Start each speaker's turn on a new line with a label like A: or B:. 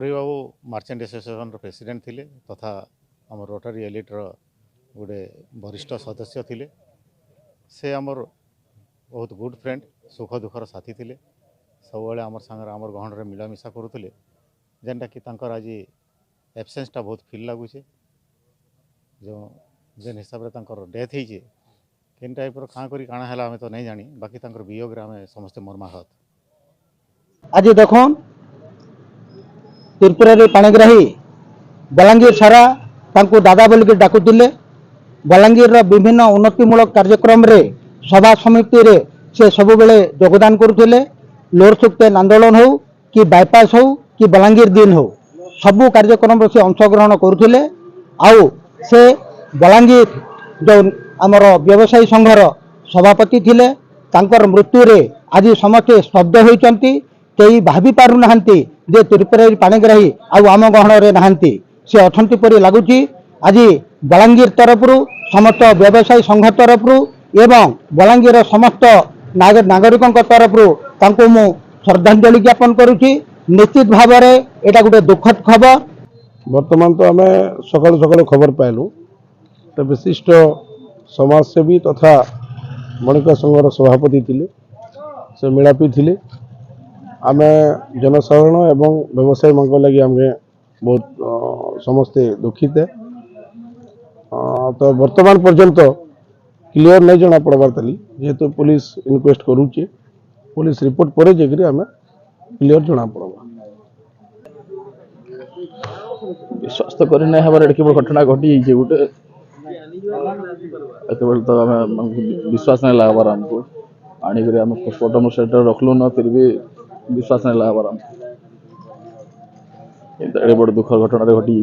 A: हरि बाबू merchant association president थिले तथा आम रोटरी एलिट्र गोटे वरिष्ठ सदस्य थिले। से आमर बहुत गुड फ्रेंड, सुख दुखर साथी थिले। सब आम सागर आम गहन मिलामिशा करुले, जेनटा कि तांकर आज एब्सेंसटा बहुत फिल लगुचे। जो जेन हिसाब से तांकर डेथ होइए केन टाइप्र काँ करी काଣା है आम तो नहीं जानी, बाकी तांकर वियोगे आम समस्ते मर्माहत।
B: आज देख त्रिपुरा पाणिग्राही बलांगीर सारा तांको दादा बोलिक डाकुले। बलांगीर विभिन्न उन्नतिमूलक कार्यक्रम रे सभा समिति रे से सब बेले योगदान करुले। लोर सुक्तेन आंदोलन हो कि बाईपास हो कि बलांगीर दिन हो, सबू कार्यक्रम से अंशग्रहण करुले। आउ से बलांगीर जो आमर व्यवसायी संघर सभापति थिले, तांकर मृत्यु रे आज समस्ते स्तब्ध होइचंती। कई भाभी पारु नाहंती जे त्रिपुरा पाणिग्राही आउ आम गहन रे नाहंती, से अछंती परि लागुची। आज बलांगीर तरफ समस्त व्यवसायी संघ तरफ एवं बलांगीर समस्त नागरिकों तरफ तांको मु श्रद्धांजलि ज्ञापन करुची। निश्चित भाव में एटा गोटे दुखद खबर।
C: बर्तमान तो आम सकाल सकाल खबर पाइलु, तो विशिष्ट समाजसेवी तथा बणिक संघर सभापति थिले, से मिलापी थिले। आम जनसाधारण एवं व्यवसायी मान लगी आम बहुत समस्ते दुखित है। तो वर्तमान पर्यंत क्लियर नहीं जना पड़बार ताली, जेहेतु पुलिस इनक्वेस्ट करुचे। पुलिस रिपोर्ट पर जाकर आम क्लियर जना पड़वा।
D: विश्वास तो कर घटना घटी गोटे तो आम विश्वास नहीं लगार आमको आणिक आम पोस्टमार्टम सेंटर रखलु न, फिर भी विश्वास नहीं लगार आम बड़े दुख घटना घटी।